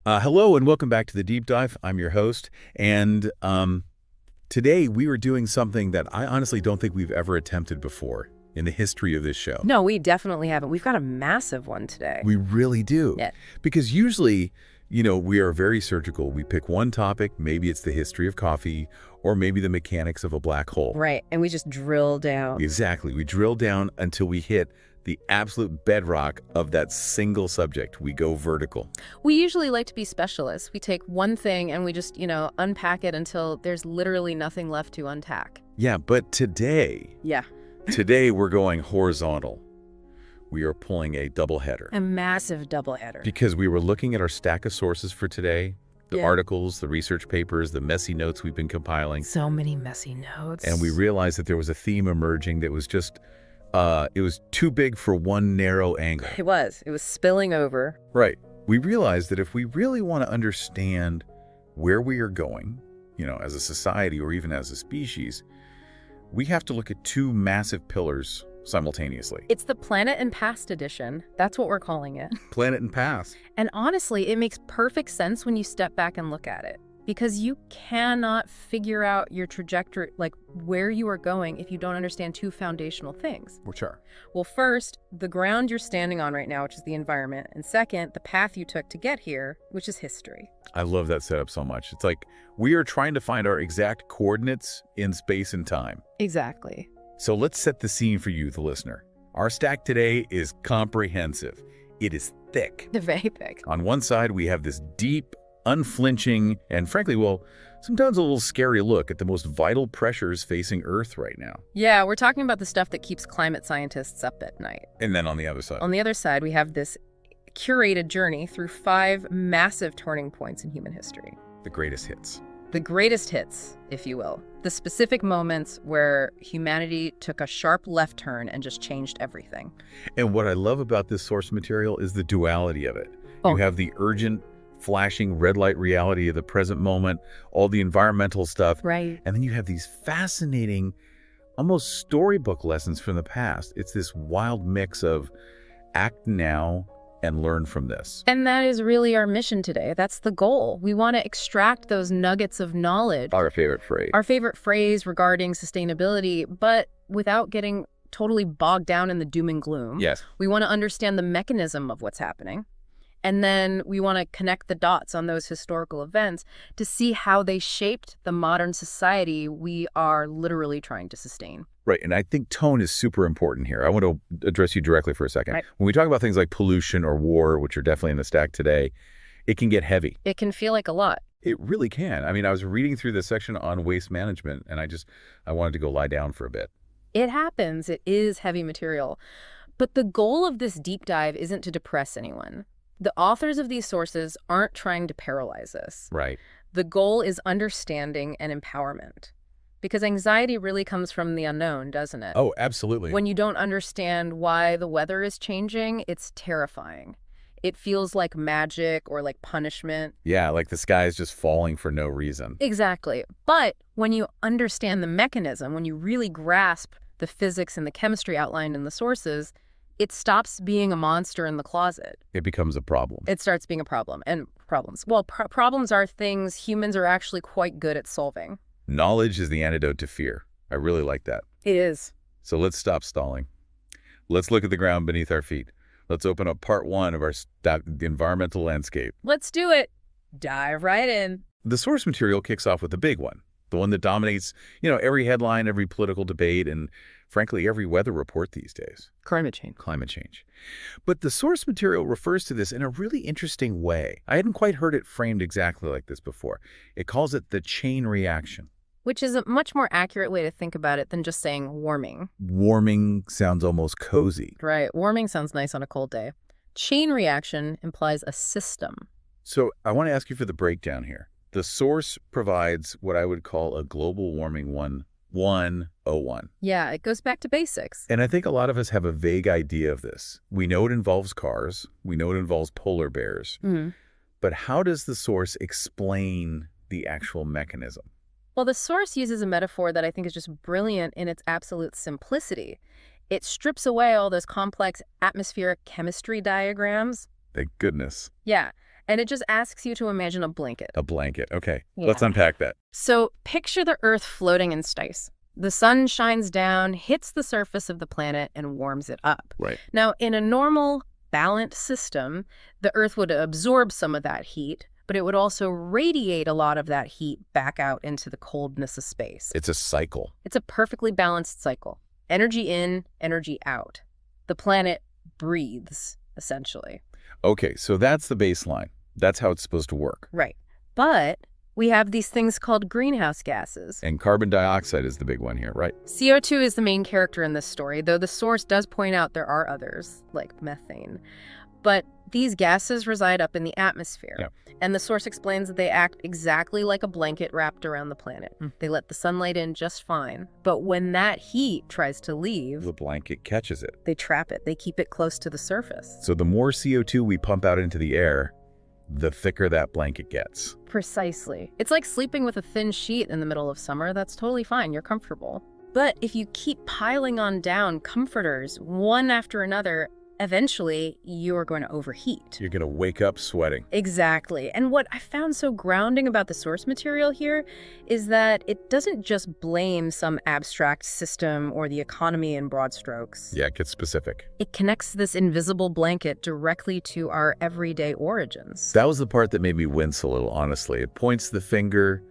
Hello and welcome back to the Deep Dive. I'm your host, and today we were doing something that I honestly don't think we've ever attempted before in the history of this show. No, we definitely haven't. We've got a massive one today. We really do. Yeah. Because usually, we are very surgical. We pick one topic, maybe it's the history of coffee, or maybe the mechanics of a black hole. Right, and we just drill down. Exactly. We drill down until we hit the absolute bedrock of that single subject. We go vertical. We usually like to be specialists. We take one thing and we just, unpack it until there's literally nothing left to unpack. Yeah, but today we're going horizontal. We are pulling a doubleheader. A massive doubleheader. Because we were looking at our stack of sources for today, the articles, the research papers, the messy notes we've been compiling. So many messy notes. And we realized that there was a theme emerging that was just it was too big for one narrow angle. It was spilling over. Right. We realized that if we really want to understand where we are going, as a society or even as a species, we have to look at two massive pillars simultaneously. It's the Planet and Past edition. That's what we're calling it. Planet and Past. And honestly, it makes perfect sense when you step back and look at it. Because you cannot figure out your trajectory, like where you are going, if you don't understand two foundational things. Which are? Well, first, the ground you're standing on right now, which is the environment. And second, the path you took to get here, which is history. I love that setup so much. It's like we are trying to find our exact coordinates in space and time. Exactly. So let's set the scene for you, the listener. Our stack today is comprehensive. It is thick. Very thick. On one side, we have this deep, unflinching, and frankly, sometimes a little scary look at the most vital pressures facing Earth right now. Yeah, we're talking about the stuff that keeps climate scientists up at night. And then on the other side? On the other side, we have this curated journey through 5 massive turning points in human history. The greatest hits. The greatest hits, if you will. The specific moments where humanity took a sharp left turn and just changed everything. And what I love about this source material is the duality of it. You have the urgent, flashing red light reality of the present moment, all the environmental stuff. Right. And then you have these fascinating, almost storybook lessons from the past. It's this wild mix of act now and learn from this. And that is really our mission today. That's the goal. We want to extract those nuggets of knowledge. Our favorite phrase. Our favorite phrase regarding sustainability, but without getting totally bogged down in the doom and gloom. Yes. We want to understand the mechanism of what's happening. And then we want to connect the dots on those historical events to see how they shaped the modern society we are literally trying to sustain. Right. And I think tone is super important here. I want to address you directly for a second. Right. When we talk about things like pollution or war, which are definitely in the stack today, it can get heavy. It can feel like a lot. It really can. I mean, I was reading through this section on waste management, and I wanted to go lie down for a bit. It happens. It is heavy material. But the goal of this deep dive isn't to depress anyone. The authors of these sources aren't trying to paralyze us. Right. The goal is understanding and empowerment. Because anxiety really comes from the unknown, doesn't it? Oh, absolutely. When you don't understand why the weather is changing, it's terrifying. It feels like magic or like punishment. Yeah, like the sky is just falling for no reason. Exactly. But when you understand the mechanism, when you really grasp the physics and the chemistry outlined in the sources, it stops being a monster in the closet. It becomes a problem. It starts being a problem. And problems. Well, problems are things humans are actually quite good at solving. Knowledge is the antidote to fear. I really like that. It is. So let's stop stalling. Let's look at the ground beneath our feet. Let's open up part 1 of the environmental landscape. Let's do it. Dive right in. The source material kicks off with the big one, the one that dominates, every headline, every political debate, and frankly, every weather report these days. Climate change. Climate change. But the source material refers to this in a really interesting way. I hadn't quite heard it framed exactly like this before. It calls it the chain reaction. Which is a much more accurate way to think about it than just saying warming. Warming sounds almost cozy. Right. Warming sounds nice on a cold day. Chain reaction implies a system. So I want to ask you for the breakdown here. The source provides what I would call a global warming 101. Yeah, it goes back to basics. And I think a lot of us have a vague idea of this. We know it involves cars. We know it involves polar bears. Mm-hmm. But how does the source explain the actual mechanism? Well, the source uses a metaphor that I think is just brilliant in its absolute simplicity. It strips away all those complex atmospheric chemistry diagrams. Thank goodness. Yeah, And it just asks you to imagine a blanket. A blanket. Okay, Yeah. let's unpack that. So picture the Earth floating in space. The sun shines down, hits the surface of the planet, and warms it up. Right. Now, in a normal, balanced system, the Earth would absorb some of that heat, but it would also radiate a lot of that heat back out into the coldness of space. It's a cycle. It's a perfectly balanced cycle. Energy in, energy out. The planet breathes, essentially. Okay, so that's the baseline. That's how it's supposed to work. Right. But we have these things called greenhouse gases. And carbon dioxide is the big one here, right? CO2 is the main character in this story, though the source does point out there are others, like methane. But these gases reside up in the atmosphere. Yeah. And the source explains that they act exactly like a blanket wrapped around the planet. They let the sunlight in just fine. But when that heat tries to leave, The blanket catches it. they trap it. They keep it close to the surface. So the more CO2 we pump out into the air, the thicker that blanket gets. Precisely. It's like sleeping with a thin sheet in the middle of summer. That's totally fine. You're comfortable. But if you keep piling on down comforters, one after another, eventually you're going to overheat. You're going to wake up sweating. Exactly. And what I found so grounding about the source material here is that it doesn't just blame some abstract system or the economy in broad strokes. Yeah, it gets specific. It connects this invisible blanket directly to our everyday origins. That was the part that made me wince a little, honestly. It points the finger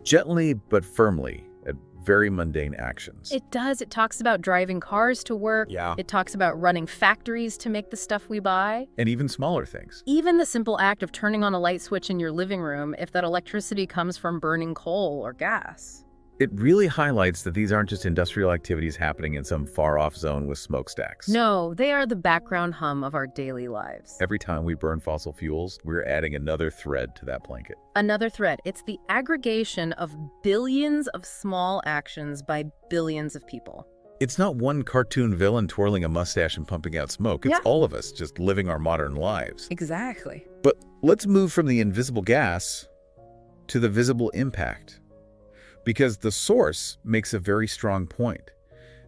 gently but firmly at very mundane actions. It does. It talks about driving cars to work. Yeah. It talks about running factories to make the stuff we buy. And even smaller things. Even the simple act of turning on a light switch in your living room if that electricity comes from burning coal or gas. It really highlights that these aren't just industrial activities happening in some far-off zone with smokestacks. No, they are the background hum of our daily lives. Every time we burn fossil fuels, we're adding another thread to that blanket. Another thread. It's the aggregation of billions of small actions by billions of people. It's not one cartoon villain twirling a mustache and pumping out smoke. It's all of us just living our modern lives. Exactly. But let's move from the invisible gas to the visible impact. Because the source makes a very strong point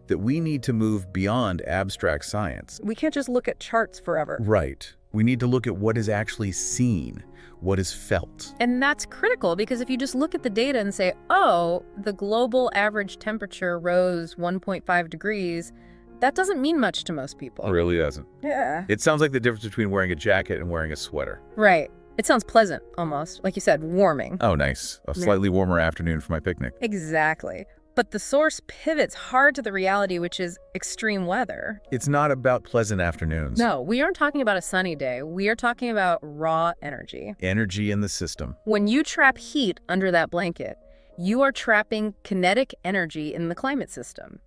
that we need to move beyond abstract science. We can't just look at charts forever. Right. We need to look at what is actually seen, what is felt. And that's critical because if you just look at the data and say, oh, the global average temperature rose 1.5 degrees, that doesn't mean much to most people. It really doesn't. Yeah. It sounds like the difference between wearing a jacket and wearing a sweater. Right. It sounds pleasant, almost. Like you said, warming. Oh, nice. A slightly warmer afternoon for my picnic. Exactly. But the source pivots hard to the reality, which is extreme weather. It's not about pleasant afternoons. No, we aren't talking about a sunny day. We are talking about raw energy. Energy in the system. When you trap heat under that blanket, you are trapping kinetic energy in the climate system.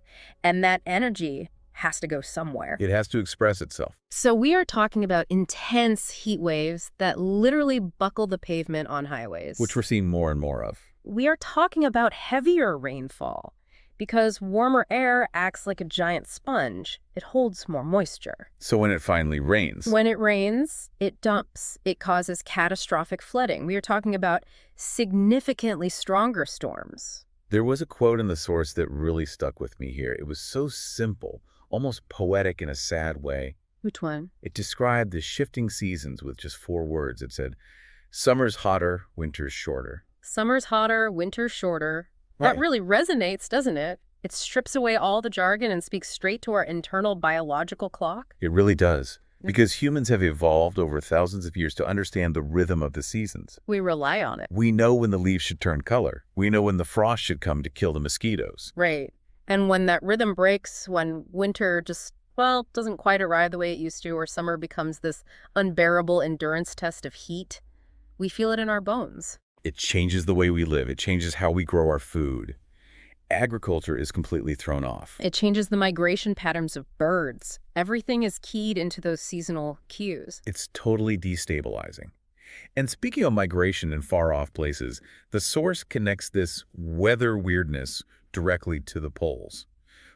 And that energy has to go somewhere. It has to express itself. So we are talking about intense heat waves that literally buckle the pavement on highways. Which we're seeing more and more of. We are talking about heavier rainfall because warmer air acts like a giant sponge. It holds more moisture. So when it finally rains. When it rains, it dumps. It causes catastrophic flooding. We are talking about significantly stronger storms. There was a quote in the source that really stuck with me here. It was so simple, almost poetic in a sad way. Which one? It described the shifting seasons with just 4 words. It said, summer's hotter, winter's shorter. Summer's hotter, winter's shorter. Right. That really resonates, doesn't it? It strips away all the jargon and speaks straight to our internal biological clock. It really does. Because humans have evolved over thousands of years to understand the rhythm of the seasons. We rely on it. We know when the leaves should turn color. We know when the frost should come to kill the mosquitoes. Right. And when that rhythm breaks, when winter just, well, doesn't quite arrive the way it used to, or summer becomes this unbearable endurance test of heat, we feel it in our bones. It changes the way we live. It changes how we grow our food. Agriculture is completely thrown off. It changes the migration patterns of birds. Everything is keyed into those seasonal cues. It's totally destabilizing. And speaking of migration in far-off places, the source connects this weather weirdness directly to the poles.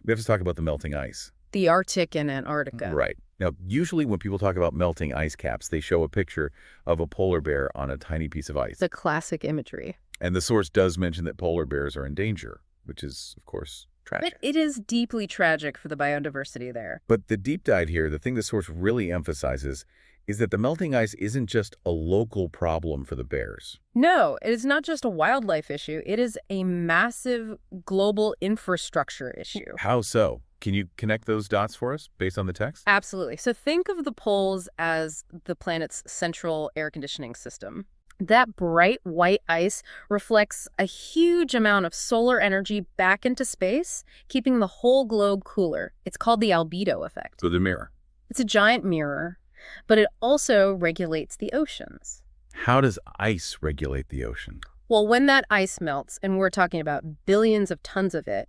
We have to talk about the melting ice. The Arctic and Antarctica. Right. Now, usually when people talk about melting ice caps, they show a picture of a polar bear on a tiny piece of ice. The classic imagery. And the source does mention that polar bears are in danger, which is, of course, tragic. But it is deeply tragic for the biodiversity there. But the deep dive here, the thing the source really emphasizes, is that the melting ice isn't just a local problem for the bears. No, it is not just a wildlife issue. It is a massive global infrastructure issue. How so? Can you connect those dots for us based on the text? Absolutely. So think of the poles as the planet's central air conditioning system. That bright white ice reflects a huge amount of solar energy back into space, keeping the whole globe cooler. It's called the albedo effect. So the mirror. It's a giant mirror, but it also regulates the oceans. How does ice regulate the ocean? Well, when that ice melts, and we're talking about billions of tons of it,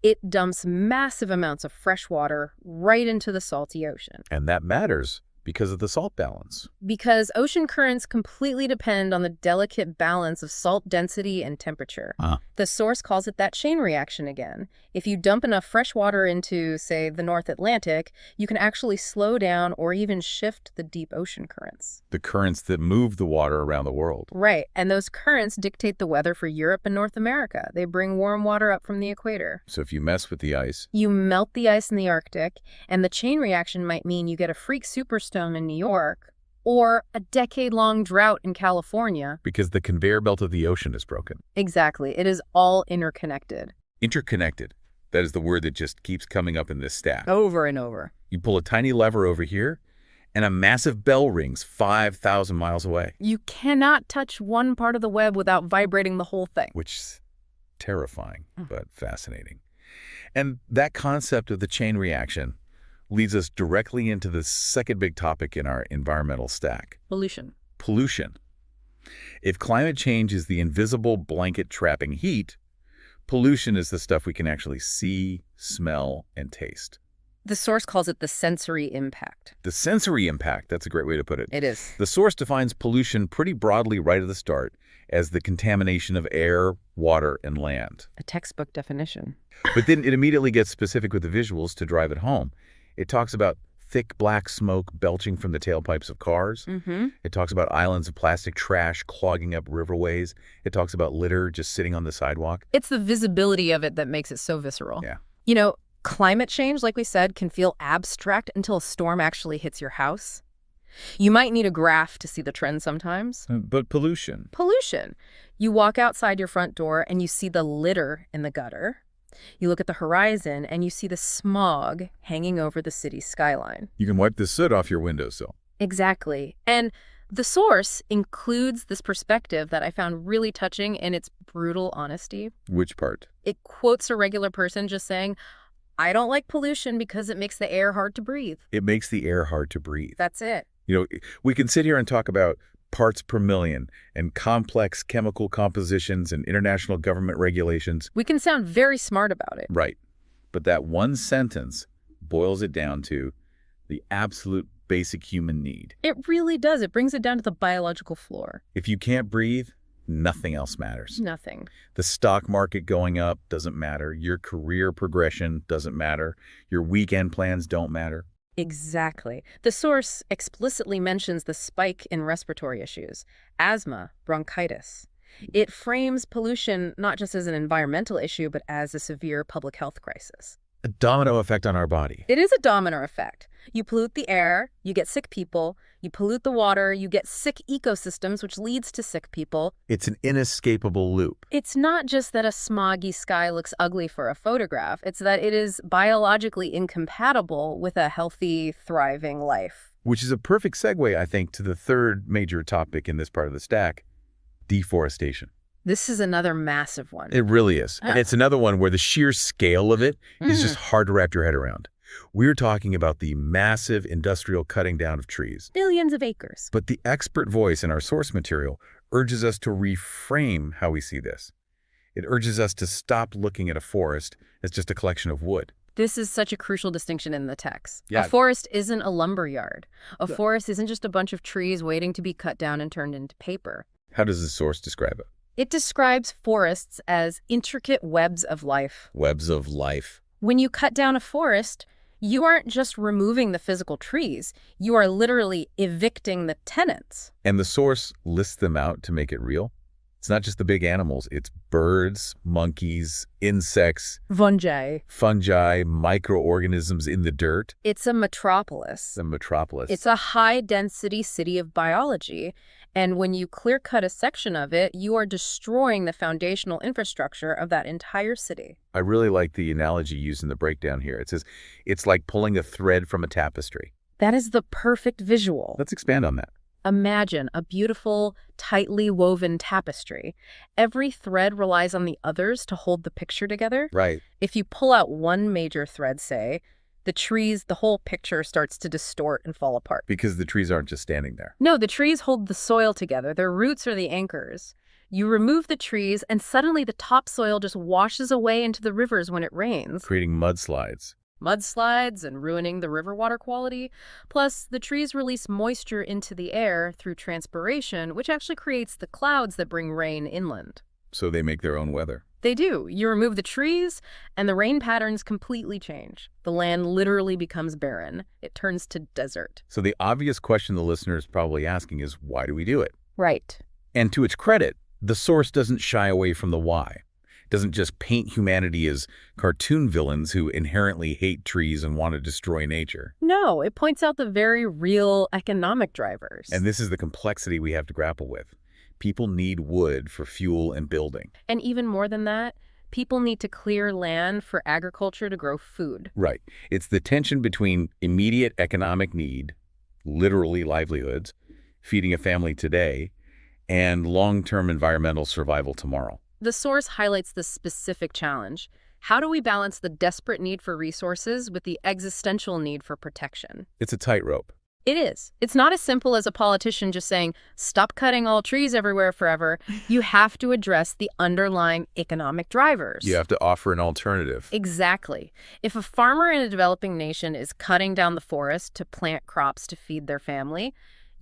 it dumps massive amounts of fresh water right into the salty ocean. And that matters because of the salt balance. Because ocean currents completely depend on the delicate balance of salt density and temperature. The source calls it that chain reaction again. If you dump enough fresh water into, say, the North Atlantic, you can actually slow down or even shift the deep ocean currents. The currents that move the water around the world. Right, and those currents dictate the weather for Europe and North America. They bring warm water up from the equator. So if you mess with the ice, you melt the ice in the Arctic, and the chain reaction might mean you get a freak superstorm in New York, or a decade-long drought in California. Because the conveyor belt of the ocean is broken. Exactly. It is all interconnected. Interconnected. That is the word that just keeps coming up in this stack. Over and over. You pull a tiny lever over here, and a massive bell rings 5,000 miles away. You cannot touch one part of the web without vibrating the whole thing. Which is terrifying, but fascinating. And that concept of the chain reaction leads us directly into the second big topic in our environmental stack. Pollution. Pollution. If climate change is the invisible blanket trapping heat, pollution is the stuff we can actually see, smell, and taste. The source calls it the sensory impact. The sensory impact, that's a great way to put it. It is. The source defines pollution pretty broadly right at the start as the contamination of air, water, and land. A textbook definition. But then it immediately gets specific with the visuals to drive it home. It talks about thick black smoke belching from the tailpipes of cars. It talks about islands of plastic trash clogging up riverways. It talks about litter just sitting on the sidewalk. It's the visibility of it that makes it so visceral. Yeah. You know, climate change, like we said, can feel abstract until a storm actually hits your house. You might need a graph to see the trend sometimes. But pollution. Pollution. You walk outside your front door and you see the litter in the gutter. You look at the horizon and you see the smog hanging over the city's skyline. You can wipe the soot off your windowsill. Exactly. And the source includes this perspective that I found really touching in its brutal honesty. Which part? It quotes a regular person just saying, I don't like pollution because it makes the air hard to breathe. It makes the air hard to breathe. That's it. You know, we can sit here and talk about parts per million and complex chemical compositions and international government regulations. We can sound very smart about it. Right. But that one sentence boils it down to the absolute basic human need. It really does. It brings it down to the biological floor. If you can't breathe, nothing else matters. Nothing. The stock market going up doesn't matter. Your career progression doesn't matter. Your weekend plans don't matter. Exactly. The source explicitly mentions the spike in respiratory issues, asthma, bronchitis. It frames pollution not just as an environmental issue, but as a severe public health crisis. A domino effect on our body. It is a domino effect. You pollute the air, you get sick people. You pollute the water, you get sick ecosystems, which leads to sick people. It's an inescapable loop. It's not just that a smoggy sky looks ugly for a photograph. It's that it is biologically incompatible with a healthy, thriving life. Which is a perfect segue, I think, to the third major topic in this part of the stack, deforestation. This is another massive one. It really is. And it's another one where the sheer scale of it is just hard to wrap your head around. We're talking about the massive industrial cutting down of trees. Billions of acres. But the expert voice in our source material urges us to reframe how we see this. It urges us to stop looking at a forest as just a collection of wood. This is such a crucial distinction in the text. Yeah. A forest isn't a lumber yard. A forest isn't just a bunch of trees waiting to be cut down and turned into paper. How does the source describe it? It describes forests as intricate webs of life. Webs of life. When you cut down a forest, you aren't just removing the physical trees. You are literally evicting the tenants. And the source lists them out to make it real. It's not just the big animals. It's birds, monkeys, insects, fungi, microorganisms in the dirt. It's a metropolis. The metropolis. It's a high-density city of biology. And when you clear-cut a section of it, you are destroying the foundational infrastructure of that entire city. I really like the analogy used in the breakdown here. It says it's like pulling a thread from a tapestry. That is the perfect visual. Let's expand on that. Imagine a beautiful, tightly woven tapestry. Every thread relies on the others to hold the picture together. Right. If you pull out one major thread, say, the whole picture starts to distort and fall apart. Because the trees aren't just standing there. No, the trees hold the soil together. Their roots are the anchors. You remove the trees, and suddenly the topsoil just washes away into the rivers when it rains. Creating mudslides. Mudslides and ruining the river water quality. Plus, the trees release moisture into the air through transpiration, which actually creates the clouds that bring rain inland. So they make their own weather. They do. You remove the trees, and the rain patterns completely change. The land literally becomes barren. It turns to desert. So the obvious question the listener is probably asking is, why do we do it? Right. And to its credit, the source doesn't shy away from the why. Doesn't just paint humanity as cartoon villains who inherently hate trees and want to destroy nature. No, it points out the very real economic drivers. And this is the complexity we have to grapple with. People need wood for fuel and building. And even more than that, people need to clear land for agriculture to grow food. Right. It's the tension between immediate economic need, literally livelihoods, feeding a family today, and long-term environmental survival tomorrow. The source highlights the specific challenge. How do we balance the desperate need for resources with the existential need for protection? It's a tightrope. It is. It's not as simple as a politician just saying, stop cutting all trees everywhere forever. You have to address the underlying economic drivers. You have to offer an alternative. Exactly. If a farmer in a developing nation is cutting down the forest to plant crops to feed their family,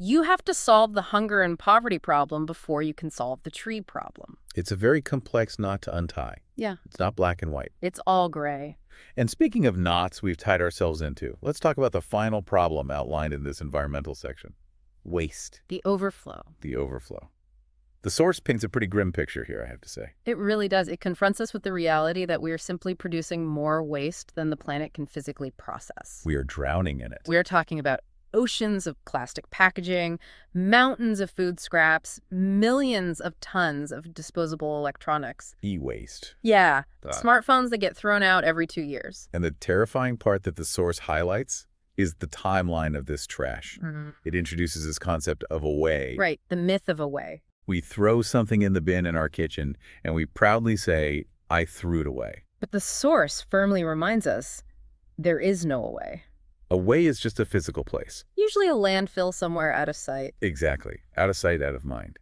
you have to solve the hunger and poverty problem before you can solve the tree problem. It's a very complex knot to untie. Yeah. It's not black and white. It's all gray. And speaking of knots we've tied ourselves into, let's talk about the final problem outlined in this environmental section. Waste. The overflow. The overflow. The source paints a pretty grim picture here, I have to say. It really does. It confronts us with the reality that we are simply producing more waste than the planet can physically process. We are drowning in it. We're talking about oceans of plastic packaging, mountains of food scraps, millions of tons of disposable electronics. E-waste. Yeah, smartphones that get thrown out every 2 years. And the terrifying part that the source highlights is the timeline of this trash. Mm-hmm. It introduces this concept of away. Right, the myth of away. We throw something in the bin in our kitchen, and we proudly say, I threw it away. But the source firmly reminds us there is no away. Away is just a physical place. Usually a landfill somewhere out of sight. Exactly. Out of sight, out of mind.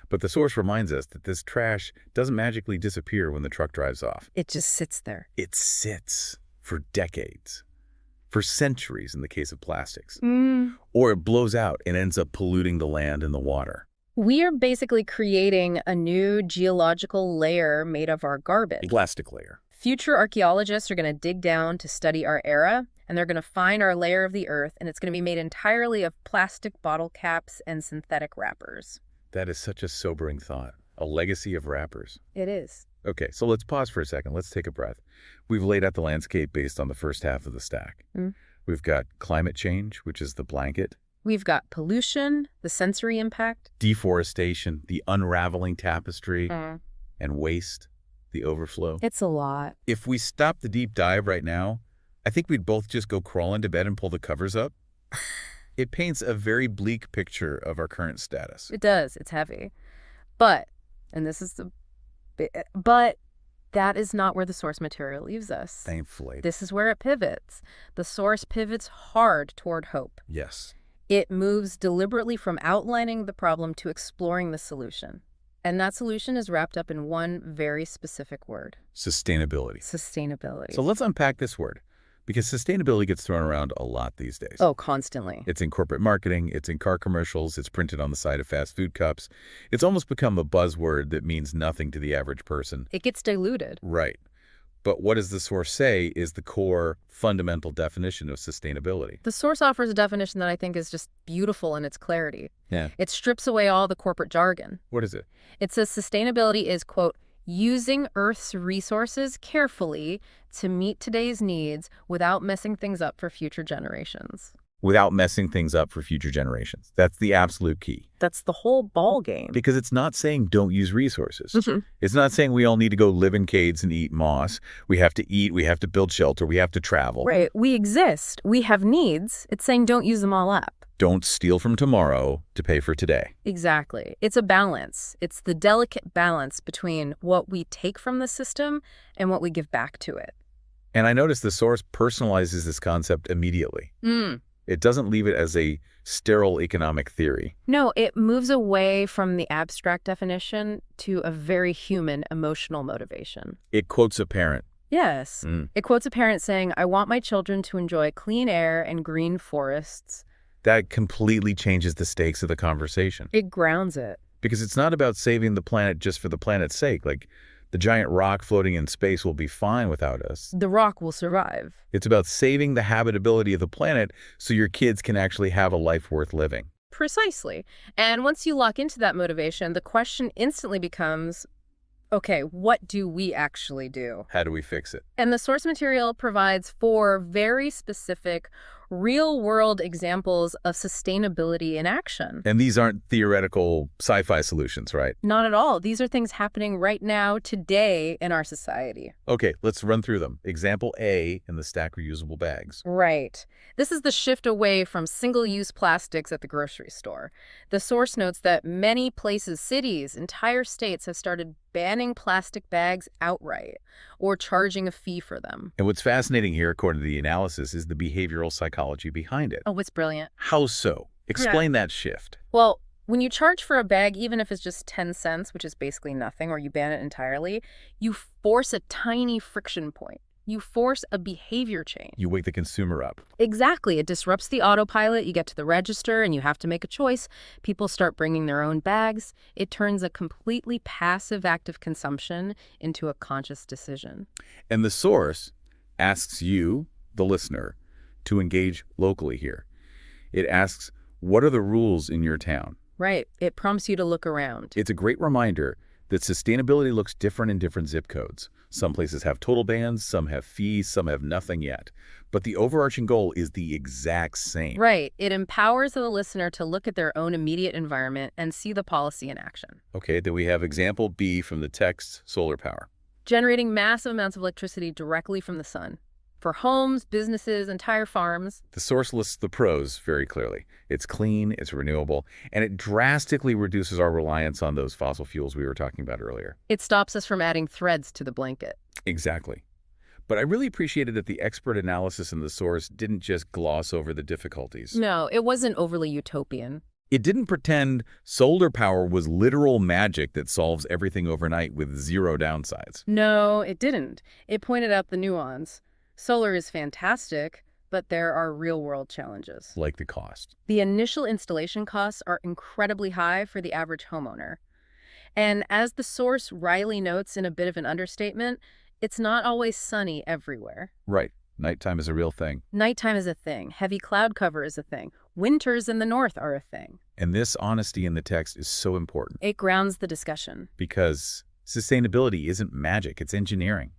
But the source reminds us that this trash doesn't magically disappear when the truck drives off. It just sits there. It sits for decades. For centuries in the case of plastics. Or it blows out and ends up polluting the land and the water. We are basically creating a new geological layer made of our garbage. A plastic layer. Future archaeologists are going to dig down to study our era, and they're going to find our layer of the earth, and it's going to be made entirely of plastic bottle caps and synthetic wrappers. That is such a sobering thought. A legacy of wrappers. It is. Okay, so let's pause for a second. Let's take a breath. We've laid out the landscape based on the first half of the stack. We've got climate change, which is the blanket. We've got pollution, the sensory impact. Deforestation, the unraveling tapestry. And waste, the overflow. It's a lot. If we stop the deep dive right now, I think we'd both just go crawl into bed and pull the covers up. It paints a very bleak picture of our current status. It does. It's heavy. But, and this is the but that is not where the source material leaves us. Thankfully. This is where it pivots. The source pivots hard toward hope. Yes. It moves deliberately from outlining the problem to exploring the solution. And that solution is wrapped up in one very specific word. Sustainability. Sustainability. So let's unpack this word, because sustainability gets thrown around a lot these days. Oh, constantly. It's in corporate marketing, it's in car commercials, it's printed on the side of fast food cups. It's almost become a buzzword that means nothing to the average person. It gets diluted. Right. But what does the source say is the core fundamental definition of sustainability? The source offers a definition that I think is just beautiful in its clarity. Yeah. It strips away all the corporate jargon. What is it? It says sustainability is, quote, using Earth's resources carefully to meet today's needs without messing things up for future generations. Without messing things up for future generations. That's the absolute key. That's the whole ball game. Because it's not saying don't use resources. Mhm. It's not saying we all need to go live in caves and eat moss. We have to eat, we have to build shelter, we have to travel. Right. We exist. We have needs. It's saying don't use them all up. Don't steal from tomorrow to pay for today. Exactly. It's a balance. It's the delicate balance between what we take from the system and what we give back to it. And I notice the source personalizes this concept immediately. It doesn't leave it as a sterile economic theory. No, it moves away from the abstract definition to a very human, emotional motivation. It quotes a parent. Yes. It quotes a parent saying, I want my children to enjoy clean air and green forests. That completely changes the stakes of the conversation. It grounds it. Because it's not about saving the planet just for the planet's sake. Like, the giant rock floating in space will be fine without us. The rock will survive. It's about saving the habitability of the planet so your kids can actually have a life worth living. Precisely. And once you lock into that motivation, the question instantly becomes, okay, what do we actually do? How do we fix it? And the source material provides 4 very specific, real-world examples of sustainability in action. And these aren't theoretical sci-fi solutions, right? Not at all. These are things happening right now, today, in our society. Okay, let's run through them. Example A in the stack reusable bags. Right. This is the shift away from single-use plastics at the grocery store. The source notes that many places, cities, entire states have started banning plastic bags outright or charging a fee for them. And what's fascinating here, according to the analysis, is the behavioral psychology behind it. Oh, it's brilliant. How so? Explain that shift. Well, when you charge for a bag, even if it's just 10 cents, which is basically nothing, or you ban it entirely, you force a tiny friction point. You force a behavior change. You wake the consumer up. Exactly. It disrupts the autopilot. You get to the register and you have to make a choice. People start bringing their own bags. It turns a completely passive act of consumption into a conscious decision. And the source asks you, the listener, to engage locally here. It asks, what are the rules in your town? Right. It prompts you to look around. It's a great reminder that sustainability looks different in different zip codes. Some places have total bans, some have fees, some have nothing yet. But the overarching goal is the exact same. Right. It empowers the listener to look at their own immediate environment and see the policy in action. Okay, then we have example B from the text, solar power. Generating massive amounts of electricity directly from the sun. For homes, businesses, entire farms. The source lists the pros very clearly. It's clean, it's renewable, and it drastically reduces our reliance on those fossil fuels we were talking about earlier. It stops us from adding threads to the blanket. Exactly. But I really appreciated that the expert analysis in the source didn't just gloss over the difficulties. No, it wasn't overly utopian. It didn't pretend solar power was literal magic that solves everything overnight with zero downsides. No, it didn't. It pointed out the nuance. Solar is fantastic, but there are real-world challenges. Like the cost. The initial installation costs are incredibly high for the average homeowner. And as the source wryly notes in a bit of an understatement, it's not always sunny everywhere. Right. Nighttime is a real thing. Nighttime is a thing. Heavy cloud cover is a thing. Winters in the north are a thing. And this honesty in the text is so important. It grounds the discussion. Because sustainability isn't magic, it's engineering.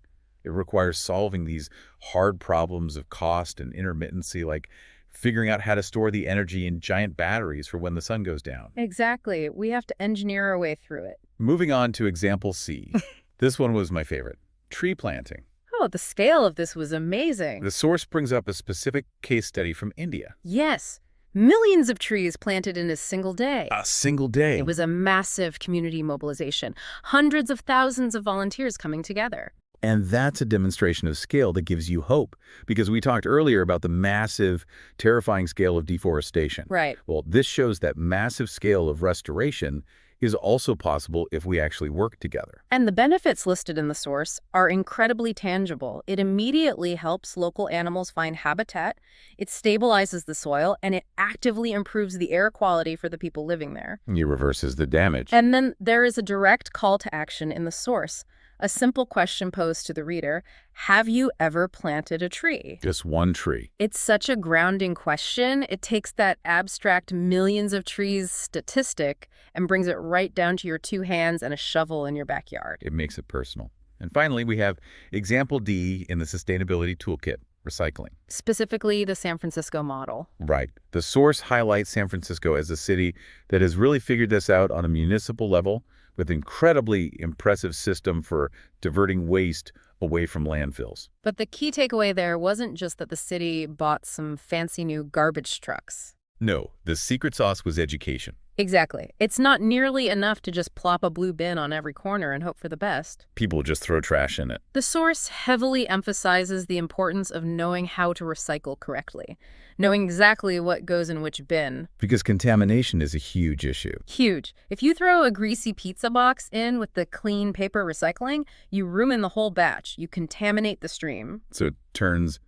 It requires solving these hard problems of cost and intermittency, like figuring out how to store the energy in giant batteries for when the sun goes down. Exactly. We have to engineer our way through it. Moving on to example C. This one was my favorite. Tree planting. Oh, the scale of this was amazing. The source brings up a specific case study from India. Yes. Millions of trees planted in a single day. A single day. It was a massive community mobilization. Hundreds of thousands of volunteers coming together. And that's a demonstration of scale that gives you hope, because we talked earlier about the massive, terrifying scale of deforestation. Right. Well, this shows that massive scale of restoration is also possible if we actually work together. And the benefits listed in the source are incredibly tangible. It immediately helps local animals find habitat, it stabilizes the soil, and it actively improves the air quality for the people living there. It reverses the damage. And then there is a direct call to action in the source. A simple question posed to the reader: have you ever planted a tree? Just one tree. It's such a grounding question. It takes that abstract millions of trees statistic and brings it right down to your 2 hands and a shovel in your backyard. It makes it personal. And finally, we have example D in the sustainability toolkit, recycling. Specifically, the San Francisco model. Right. The source highlights San Francisco as a city that has really figured this out on a municipal level with incredibly impressive system for diverting waste away from landfills. But the key takeaway there wasn't just that the city bought some fancy new garbage trucks. No, the secret sauce was education. Exactly. It's not nearly enough to just plop a blue bin on every corner and hope for the best. People just throw trash in it. The source heavily emphasizes the importance of knowing how to recycle correctly, knowing exactly what goes in which bin. Because contamination is a huge issue. Huge. If you throw a greasy pizza box in with the clean paper recycling, you ruin the whole batch. You contaminate the stream. So it turns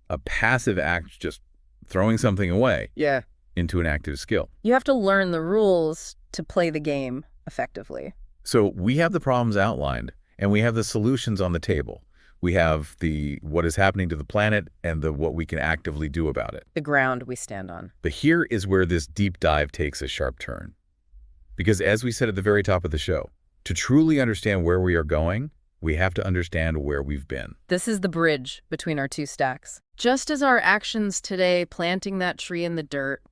a passive act, just throwing something away, into an active skill. You have to learn the rules to play the game effectively. So we have the problems outlined, and we have the solutions on the table. We have the what is happening to the planet and the what we can actively do about it. The ground we stand on. But here is where this deep dive takes a sharp turn. Because as we said at the very top of the show, to truly understand where we are going, we have to understand where we've been. This is the bridge between our 2 stacks. Just as our actions today, planting that tree in the dirt,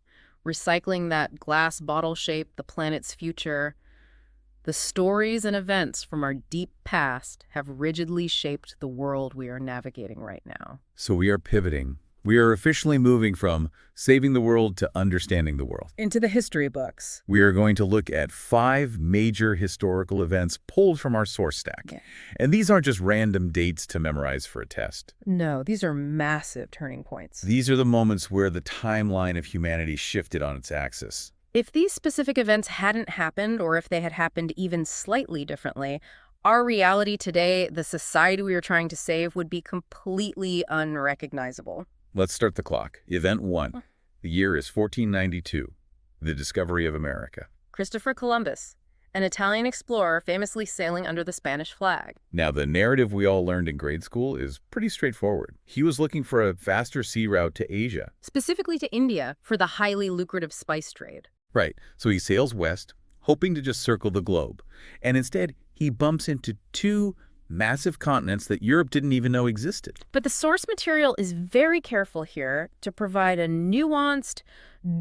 recycling that glass bottle shape the planet's future, the stories and events from our deep past have rigidly shaped the world we are navigating right now. So we are pivoting. We are officially moving from saving the world to understanding the world. Into the history books. We are going to look at 5 major historical events pulled from our source stack. Yeah. And these aren't just random dates to memorize for a test. No, these are massive turning points. These are the moments where the timeline of humanity shifted on its axis. If these specific events hadn't happened, or if they had happened even slightly differently, our reality today, the society we are trying to save, would be completely unrecognizable. Let's start the clock. Event 1. The year is 1492, the discovery of America. Christopher Columbus, an Italian explorer famously sailing under the Spanish flag. Now, the narrative we all learned in grade school is pretty straightforward. He was looking for a faster sea route to Asia. Specifically to India for the highly lucrative spice trade. Right. So he sails west, hoping to just circle the globe. And instead, he bumps into 2 massive continents that Europe didn't even know existed. But the source material is very careful here to provide a nuanced,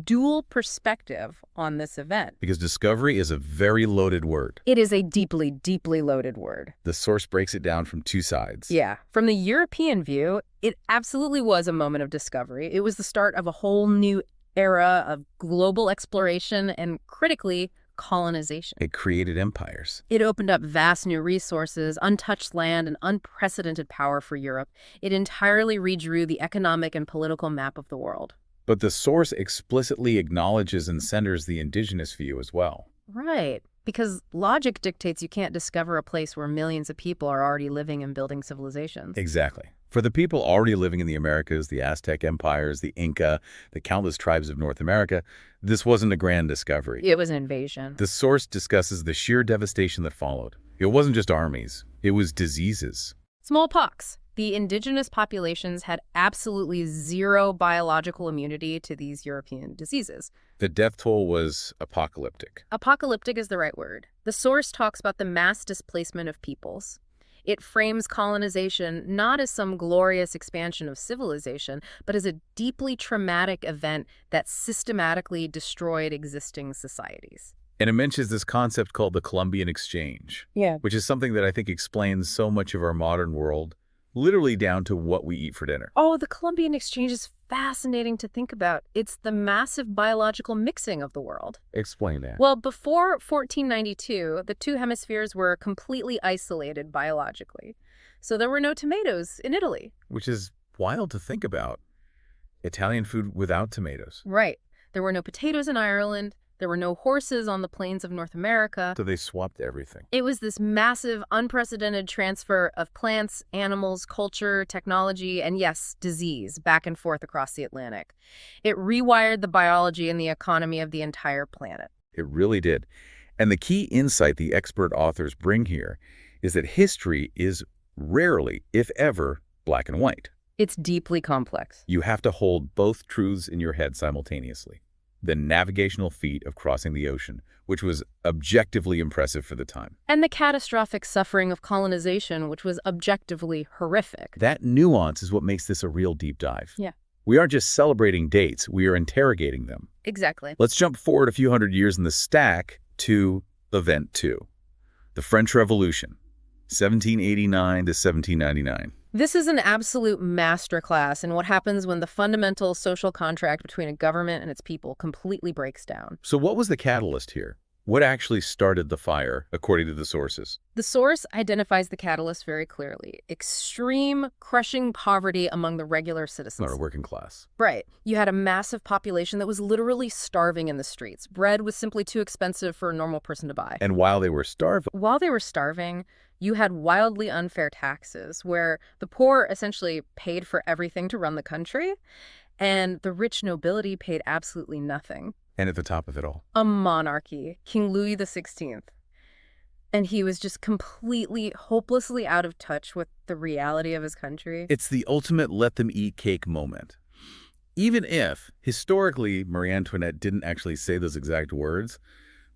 dual perspective on this event. Because discovery is a very loaded word. It is a deeply, deeply loaded word. The source breaks it down from 2 sides. Yeah. From the European view, it absolutely was a moment of discovery. It was the start of a whole new era of global exploration and, critically, colonization. It created empires. It opened up vast new resources, untouched land, and unprecedented power for Europe. It entirely redrew the economic and political map of the world. But the source explicitly acknowledges and centers the indigenous view as well. Right. Because logic dictates you can't discover a place where millions of people are already living and building civilizations. Exactly. For the people already living in the Americas, the Aztec empires, the Inca, the countless tribes of North America, this wasn't a grand discovery. It was an invasion. The source discusses the sheer devastation that followed. It wasn't just armies. It was diseases. Smallpox. The indigenous populations had absolutely zero biological immunity to these European diseases. The death toll was apocalyptic. Apocalyptic is the right word. The source talks about the mass displacement of peoples. It frames colonization not as some glorious expansion of civilization, but as a deeply traumatic event that systematically destroyed existing societies. And it mentions this concept called the Columbian Exchange, which is something that I think explains so much of our modern world, literally down to what we eat for dinner. Oh, the Columbian Exchange is fascinating to think about. It's the massive biological mixing of the world. Explain that. Well, before 1492, the 2 hemispheres were completely isolated biologically. So there were no tomatoes in Italy. Which is wild to think about. Italian food without tomatoes. Right. There were no potatoes in Ireland. There were no horses on the plains of North America. So they swapped everything. It was this massive, unprecedented transfer of plants, animals, culture, technology, and yes, disease back and forth across the Atlantic. It rewired the biology and the economy of the entire planet. It really did. And the key insight the expert authors bring here is that history is rarely, if ever, black and white. It's deeply complex. You have to hold both truths in your head simultaneously. The navigational feat of crossing the ocean, which was objectively impressive for the time. And the catastrophic suffering of colonization, which was objectively horrific. That nuance is what makes this a real deep dive. Yeah. We aren't just celebrating dates, we are interrogating them. Exactly. Let's jump forward a few hundred years in the stack to Event 2, the French Revolution, 1789 to 1799. This is an absolute masterclass in what happens when the fundamental social contract between a government and its people completely breaks down. So what was the catalyst here? What actually started the fire, according to the sources? The source identifies the catalyst very clearly. Extreme, crushing poverty among the regular citizens. Not a working class. Right. You had a massive population that was literally starving in the streets. Bread was simply too expensive for a normal person to buy. And while they were starving, you had wildly unfair taxes, where the poor essentially paid for everything to run the country, and the rich nobility paid absolutely nothing. And at the top of it all, A monarchy, King Louis XVI. And he was just completely, hopelessly out of touch with the reality of his country. it's the ultimate let-them-eat-cake moment. Even if, historically, Marie Antoinette didn't actually say those exact words,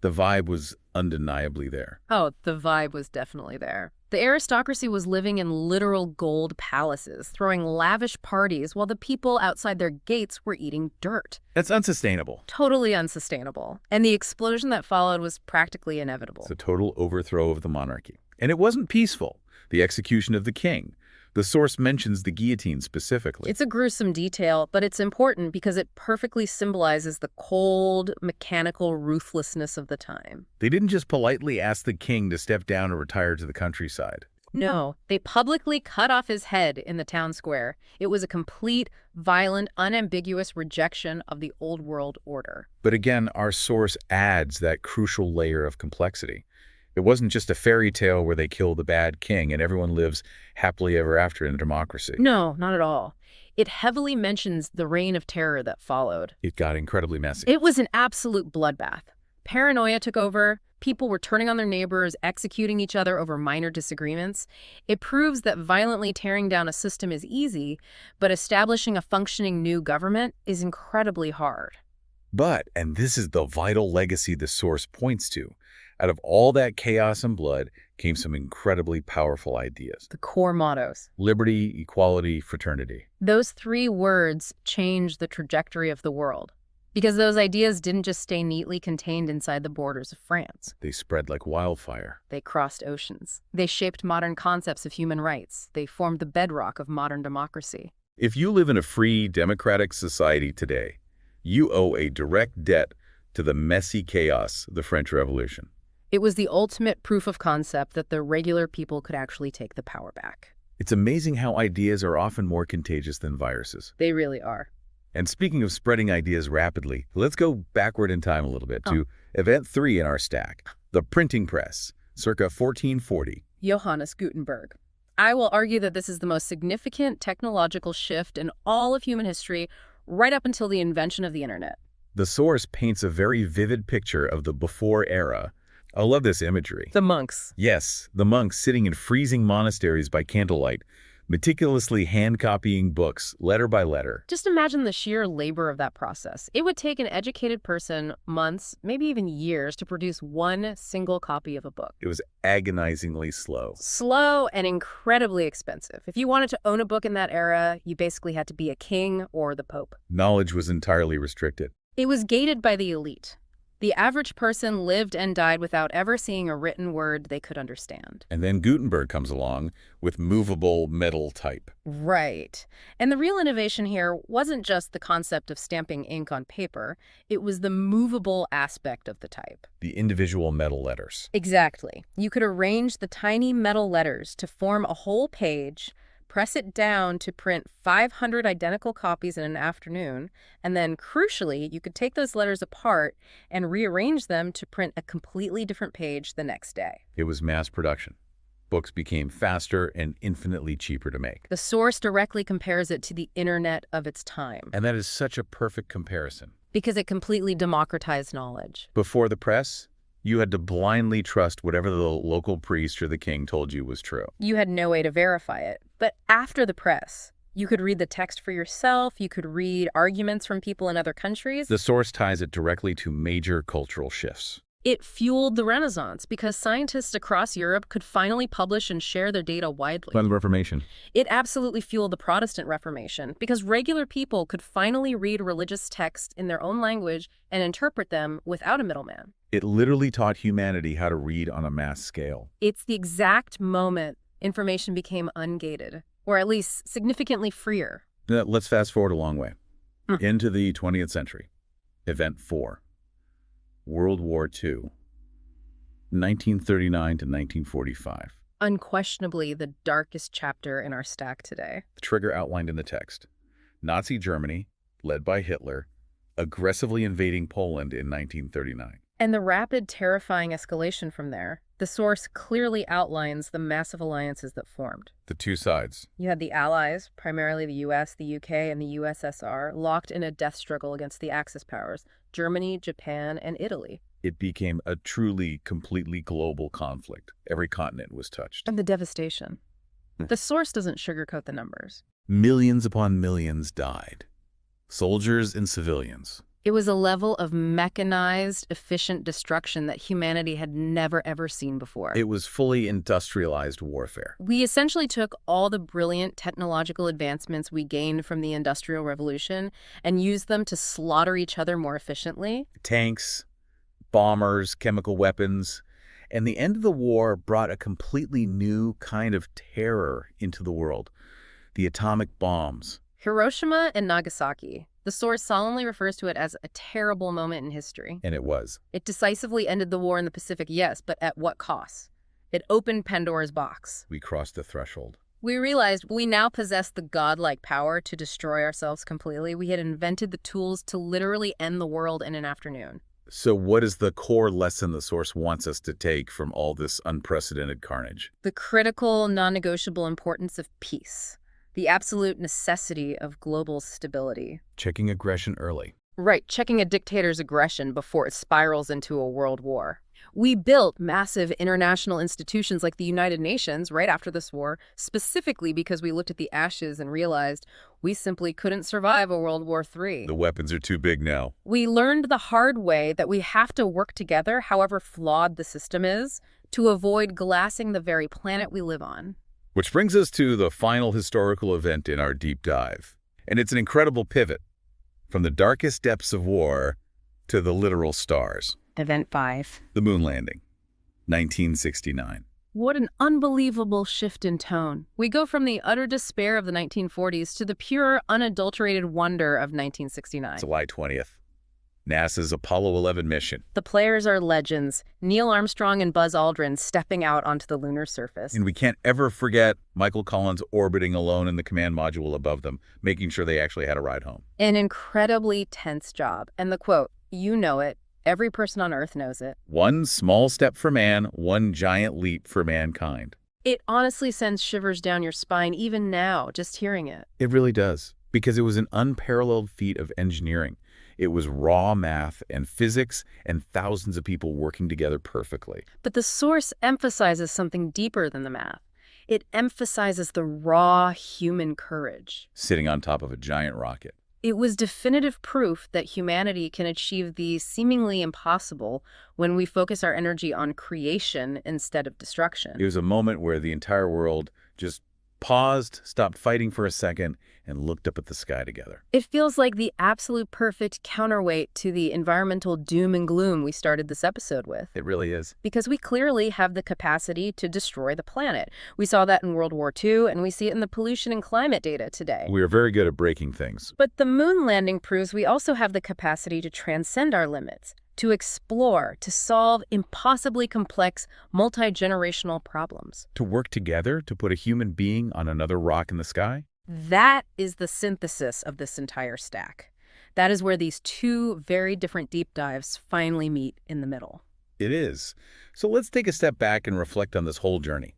the vibe was undeniably there. Oh, the vibe was definitely there. The aristocracy was living in literal gold palaces, throwing lavish parties while the people outside their gates were eating dirt. That's unsustainable. Totally unsustainable. And the explosion that followed was practically inevitable. It's a total overthrow of the monarchy. And it wasn't peaceful. The execution of the king. The source mentions the guillotine specifically. It's a gruesome detail, but it's important because it perfectly symbolizes the cold, mechanical ruthlessness of the time. They didn't just politely ask the king to step down or retire to the countryside. No, they publicly cut off his head in the town square. It was a complete, violent, unambiguous rejection of the old world order. But again, our source adds that crucial layer of complexity. It wasn't just a fairy tale where they kill the bad king and everyone lives happily ever after in a democracy. No, not at all. It heavily mentions the reign of terror that followed. It got incredibly messy. It was an absolute bloodbath. Paranoia took over. People were turning on their neighbors, executing each other over minor disagreements. It proves that violently tearing down a system is easy, but establishing a functioning new government is incredibly hard. But, and this is the vital legacy the source points to, out of all that chaos and blood came some incredibly powerful ideas. The core mottos. Liberty, equality, fraternity. Those three words changed the trajectory of the world. Because those ideas didn't just stay neatly contained inside the borders of France. They spread like wildfire. They crossed oceans. They shaped modern concepts of human rights. They formed the bedrock of modern democracy. If you live in a free, democratic society today, you owe a direct debt to the messy chaos of the French Revolution. It was the ultimate proof of concept that the regular people could actually take the power back. It's amazing how ideas are often more contagious than viruses. They really are. And speaking of spreading ideas rapidly, let's go backward in time a little bit to Event 3 in our stack, the printing press, circa 1440. Johannes Gutenberg. I will argue that this is the most significant technological shift in all of human history, right up until the invention of the internet. The source paints a very vivid picture of the before era. I love this imagery. The monks. Yes, the monks sitting in freezing monasteries by candlelight, meticulously hand-copying books, letter by letter. Just imagine the sheer labor of that process. It would take an educated person months, maybe even years, to produce one single copy of a book. It was agonizingly slow. Slow and incredibly expensive. If you wanted to own a book in that era, you basically had to be a king or the pope. Knowledge was entirely restricted. It was gated by the elite. The average person lived and died without ever seeing a written word they could understand. And then Gutenberg comes along with movable metal type. Right. And the real innovation here wasn't just the concept of stamping ink on paper. It was the movable aspect of the type. The individual metal letters. Exactly. You could arrange the tiny metal letters to form a whole page, press it down to print 500 identical copies in an afternoon, and then, crucially, you could take those letters apart and rearrange them to print a completely different page the next day. It was mass production. Books became faster and infinitely cheaper to make. The source directly compares it to the internet of its time. And that is such a perfect comparison. Because it completely democratized knowledge. Before the press, You had to blindly trust whatever the local priest or the king told you was true. You had no way to verify it. But after the press, you could read the text for yourself, you could read arguments from people in other countries. The source ties it directly to major cultural shifts. It fueled the Renaissance because scientists across Europe could finally publish and share their data widely. By the Reformation. It absolutely fueled the Protestant Reformation because regular people could finally read religious texts in their own language and interpret them without a middleman. It literally taught humanity how to read on a mass scale. It's the exact moment information became ungated, or at least significantly freer. Now, let's fast forward a long way. Into the 20th century. Event 4. World War II. 1939 to 1945. Unquestionably the darkest chapter in our stack today. The trigger outlined in the text. Nazi Germany, led by Hitler, aggressively invading Poland in 1939. And the rapid, terrifying escalation from there. The source clearly outlines the massive alliances that formed. The two sides. You had the Allies, primarily the US, the UK, and the USSR, locked in a death struggle against the Axis powers, Germany, Japan, and Italy. It became a truly, completely global conflict. Every continent was touched. And the devastation. The source doesn't sugarcoat the numbers. Millions upon millions died. Soldiers and civilians. It was a level of mechanized, efficient destruction that humanity had never, ever seen before. It was fully industrialized warfare. We essentially took all the brilliant technological advancements we gained from the Industrial Revolution and used them to slaughter each other more efficiently. Tanks, bombers, chemical weapons. And the end of the war brought a completely new kind of terror into the world. The atomic bombs. Hiroshima and Nagasaki. The source solemnly refers to it as a terrible moment in history. And it was. It decisively ended the war in the Pacific, yes, but at what cost? It opened Pandora's box. We crossed the threshold. We realized we now possessed the godlike power to destroy ourselves completely. We had invented the tools to literally end the world in an afternoon. So what is the core lesson the source wants us to take from all this unprecedented carnage? The critical, non-negotiable importance of peace. The absolute necessity of global stability. Checking aggression early. Right, checking a dictator's aggression before it spirals into a world war. We built massive international institutions like the United Nations right after this war, specifically because we looked at the ashes and realized we simply couldn't survive a World War III. The weapons are too big now. We learned the hard way that we have to work together, however flawed the system is, to avoid glassing the very planet we live on. Which brings us to the final historical event in our deep dive. And it's an incredible pivot from the darkest depths of war to the literal stars. Event 5. The moon landing, 1969. What an unbelievable shift in tone. We go from the utter despair of the 1940s to the pure, unadulterated wonder of 1969. July 20th. NASA's Apollo 11 mission. The players are legends. Neil Armstrong and Buzz Aldrin stepping out onto the lunar surface. And we can't ever forget Michael Collins orbiting alone in the command module above them, making sure they actually had a ride home. An incredibly tense job. And the quote, you know it, every person on Earth knows it. One small step for man, one giant leap for mankind. It honestly sends shivers down your spine even now, just hearing it. It really does, because it was an unparalleled feat of engineering. It was raw math and physics and thousands of people working together perfectly. But the source emphasizes something deeper than the math. It emphasizes the raw human courage. Sitting on top of a giant rocket. It was definitive proof that humanity can achieve the seemingly impossible when we focus our energy on creation instead of destruction. It was a moment where the entire world just paused, stopped fighting for a second, and looked up at the sky together. It feels like the absolute perfect counterweight to the environmental doom and gloom we started this episode with. It really is. Because we clearly have the capacity to destroy the planet. We saw that in World War II, and we see it in the pollution and climate data today. We are very good at breaking things. But the moon landing proves we also have the capacity to transcend our limits, to explore, to solve impossibly complex, multi-generational problems. To work together to put a human being on another rock in the sky? That is the synthesis of this entire stack. That is where these two very different deep dives finally meet in the middle. It is. So let's take a step back and reflect on this whole journey.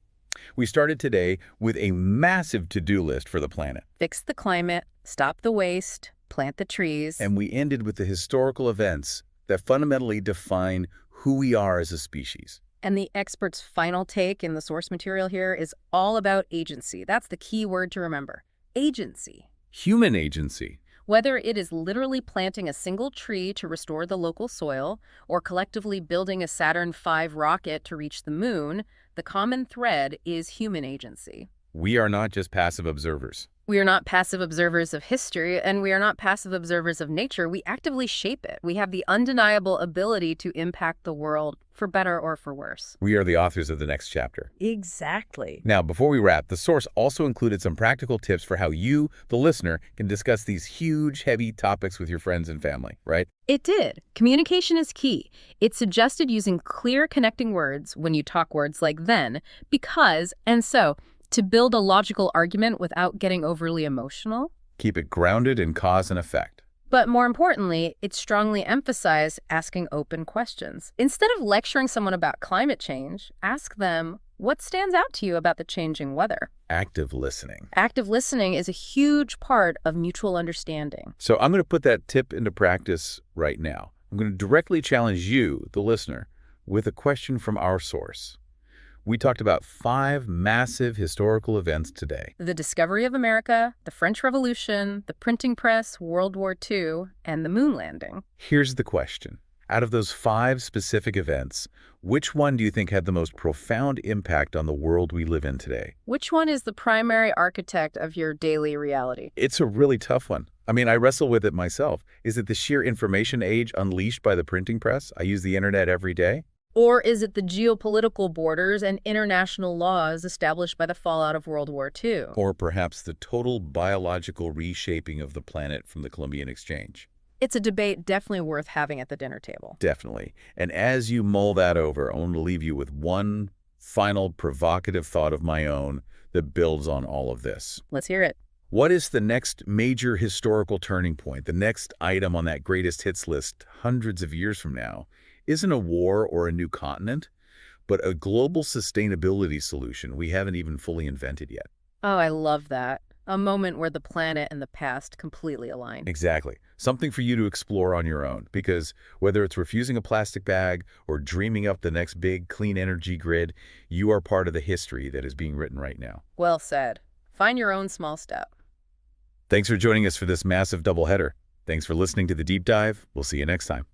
We started today with a massive to-do list for the planet. Fix the climate, stop the waste, plant the trees. And we ended with the historical events that fundamentally define who we are as a species. And the expert's final take in the source material here is all about agency. That's the key word to remember. Agency. Human agency. Whether it is literally planting a single tree to restore the local soil or collectively building a Saturn V rocket to reach the moon, the common thread is human agency. We are not just passive observers. We are not passive observers of history, and we are not passive observers of nature. We actively shape it. We have the undeniable ability to impact the world, for better or for worse. We are the authors of the next chapter. Exactly. Now, before we wrap, the source also included some practical tips for how you, the listener, can discuss these huge, heavy topics with your friends and family, right? It did. Communication is key. It suggested using clear connecting words when you talk words like then, because, and so, to build a logical argument without getting overly emotional. Keep it grounded in cause and effect. But more importantly, it strongly emphasized asking open questions. Instead of lecturing someone about climate change, ask them, what stands out to you about the changing weather? Active listening. Active listening is a huge part of mutual understanding. So I'm going to put that tip into practice right now. I'm going to directly challenge you, the listener, with a question from our source. We talked about 5 massive historical events today. The discovery of America, the French Revolution, the printing press, World War II, and the moon landing. Here's the question. Out of those 5 specific events, which one do you think had the most profound impact on the world we live in today? Which one is the primary architect of your daily reality? It's a really tough one. I mean, I wrestle with it myself. Is it the sheer information age unleashed by the printing press? I use the internet every day. Or is it the geopolitical borders and international laws established by the fallout of World War II? Or perhaps the total biological reshaping of the planet from the Columbian Exchange. It's a debate definitely worth having at the dinner table. Definitely. And as you mull that over, I want to leave you with one final provocative thought of my own that builds on all of this. Let's hear it. What is the next major historical turning point, the next item on that greatest hits list hundreds of years from now? Isn't a war or a new continent, but a global sustainability solution we haven't even fully invented yet. Oh, I love that. A moment where the planet and the past completely align. Exactly. Something for you to explore on your own, because whether it's refusing a plastic bag or dreaming up the next big clean energy grid, you are part of the history that is being written right now. Well said. Find your own small step. Thanks for joining us for this massive doubleheader. Thanks for listening to The Deep Dive. We'll see you next time.